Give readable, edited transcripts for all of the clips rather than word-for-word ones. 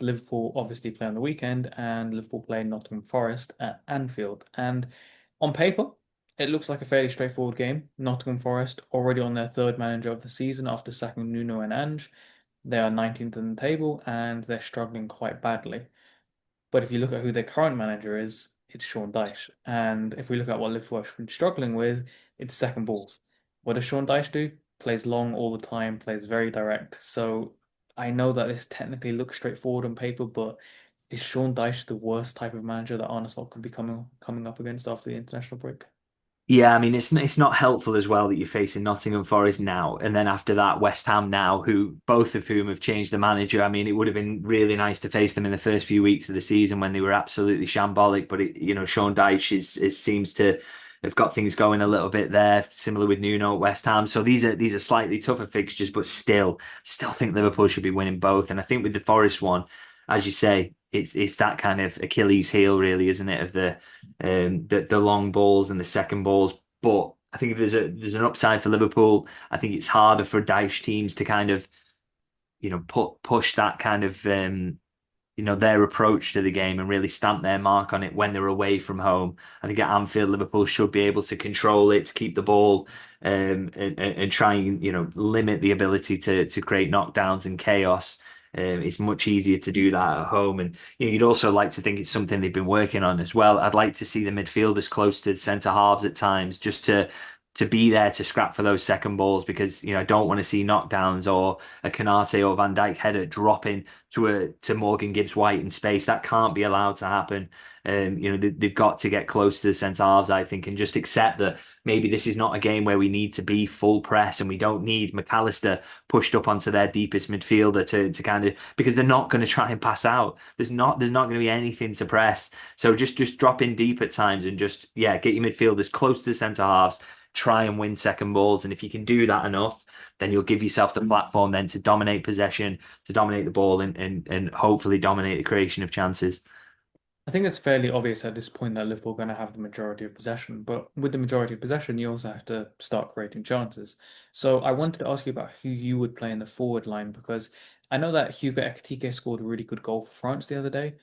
Liverpool obviously play on the weekend, and Liverpool play Nottingham Forest at Anfield. And on paper, it looks like a fairly straightforward game. Nottingham Forest already on their third manager of the season after sacking Nuno and Ange. They are 19th in the table and they're struggling quite badly. But if you look at who their current manager is, it's Sean Dyche. And if we look at what Liverpool have been struggling with, it's second balls. What does Sean Dyche do? Plays long all the time, plays very direct. So I know that this technically looks straightforward on paper, but is Sean Dyche the worst type of manager that Arne Slot could be coming up against after the international break? Yeah, I mean it's not helpful as well that you're facing Nottingham Forest now, and then after that West Ham now, who both of whom have changed the manager. I mean, it would have been really nice to face them in the first few weeks of the season when they were absolutely shambolic. But Sean Dyche seems to have got things going a little bit there, similar with Nuno at West Ham. So these are slightly tougher fixtures, but still think Liverpool should be winning both. And I think with the Forest one, as you say, it's that kind of Achilles heel, really, isn't it, of the long balls and the second balls. But I think if there's an upside for Liverpool, I think it's harder for Dyche teams to kind of push that kind of their approach to the game and really stamp their mark on it when they're away from home. I think at Anfield, Liverpool should be able to control it, to keep the ball, and try and limit the ability to create knockdowns and chaos. It's much easier to do that at home, and you'd also like to think it's something they've been working on as well. I'd like to see the midfielders close to the centre halves at times, just to be there to scrap for those second balls because I don't want to see knockdowns or a Canate or Van Dijk header dropping to Morgan Gibbs White in space. That can't be allowed to happen. They've got to get close to the centre halves, I think, and just accept that maybe this is not a game where we need to be full press and we don't need McAllister pushed up onto their deepest midfielder to kind of because they're not going to try and pass out. There's not going to be anything to press. So just drop in deep at times and just get your midfielders close to the centre halves. Try and win second balls, and if you can do that enough, then you'll give yourself the platform then to dominate possession, to dominate the ball, and hopefully dominate the creation of chances. I think it's fairly obvious at this point that Liverpool are going to have the majority of possession, but with the majority of possession, you also have to start creating chances. So I wanted to ask you about who you would play in the forward line because I know that Hugo Ekitike scored a really good goal for France the other day,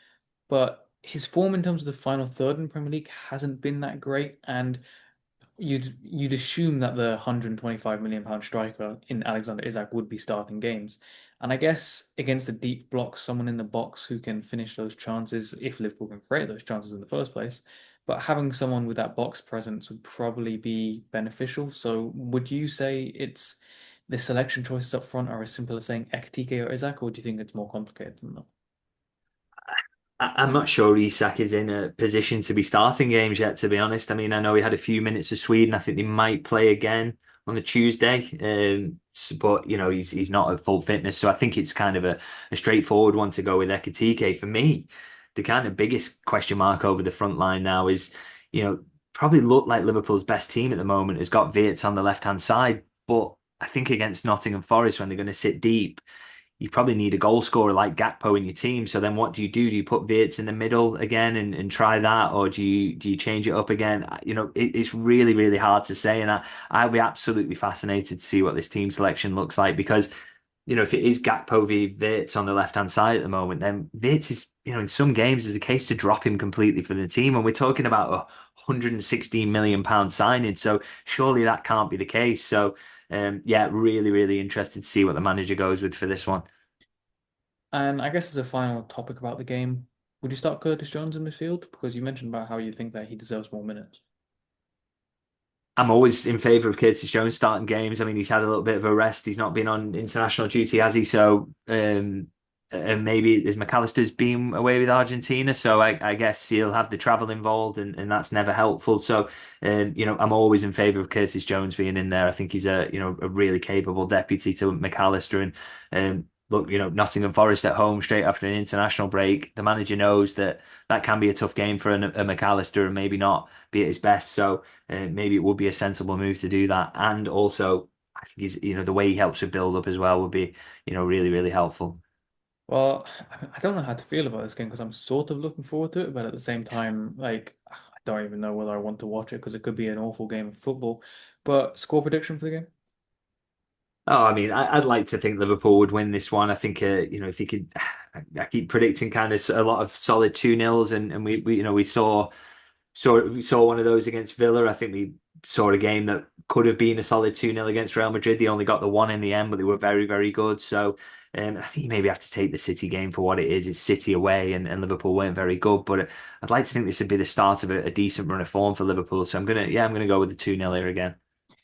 but his form in terms of the final third in Premier League hasn't been that great, and you'd assume that the 125 million pound striker in Alexander Isak would be starting games. And I guess against a deep block, someone in the box who can finish those chances if Liverpool can create those chances in the first place. But having someone with that box presence would probably be beneficial. So would you say it's the selection choices up front are as simple as saying Ekitike or Isak, or do you think it's more complicated than that? I'm not sure Isak is in a position to be starting games yet, to be honest. I mean, I know he had a few minutes for Sweden. I think they might play again on the Tuesday. But he's not at full fitness. So I think it's kind of a straightforward one to go with Ekitike. For me, the kind of biggest question mark over the front line now is, probably look like Liverpool's best team at the moment has got Wirtz on the left-hand side. But I think against Nottingham Forest, when they're going to sit deep, you probably need a goal scorer like Gakpo in your team. So then what do you do? Do you put Wirtz in the middle again and try that, or do you change it up again? It's really, really hard to say, and I'll be absolutely fascinated to see what this team selection looks like because if it is Gakpo v Wirtz on the left hand side at the moment, then Wirtz is in some games there's a case to drop him completely for the team, and we're talking about a £116 million signing, so surely that can't be the case. So really, really interested to see what the manager goes with for this one. And I guess as a final topic about the game, would you start Curtis Jones in midfield? Because you mentioned about how you think that he deserves more minutes. I'm always in favour of Curtis Jones starting games. I mean, he's had a little bit of a rest. He's not been on international duty, has he? So, and maybe as McAllister's been away with Argentina, so I guess he'll have the travel involved, and that's never helpful. So, I'm always in favour of Curtis Jones being in there. I think he's a really capable deputy to McAllister, and look, Nottingham Forest at home straight after an international break. The manager knows that can be a tough game for a McAllister, and maybe not be at his best. So. Maybe it would be a sensible move to do that. And also, I think the way he helps with build up as well would be, really, really helpful. Well, I don't know how to feel about this game because I'm sort of looking forward to it, but at the same time, like, I don't even know whether I want to watch it because it could be an awful game of football. But score prediction for the game? Oh, I mean, I'd like to think Liverpool would win this one. I think, if you could, I keep predicting kind of a lot of solid 2-0s, and we saw one of those against Villa. I think we saw a game that could have been a solid 2-0 against Real Madrid. They only got the one in the end, but they were very, very good. So I think you maybe have to take the City game for what it is. It's City away, and Liverpool weren't very good. But I'd like to think this would be the start of a decent run of form for Liverpool. So I'm gonna go with the 2-0 here again.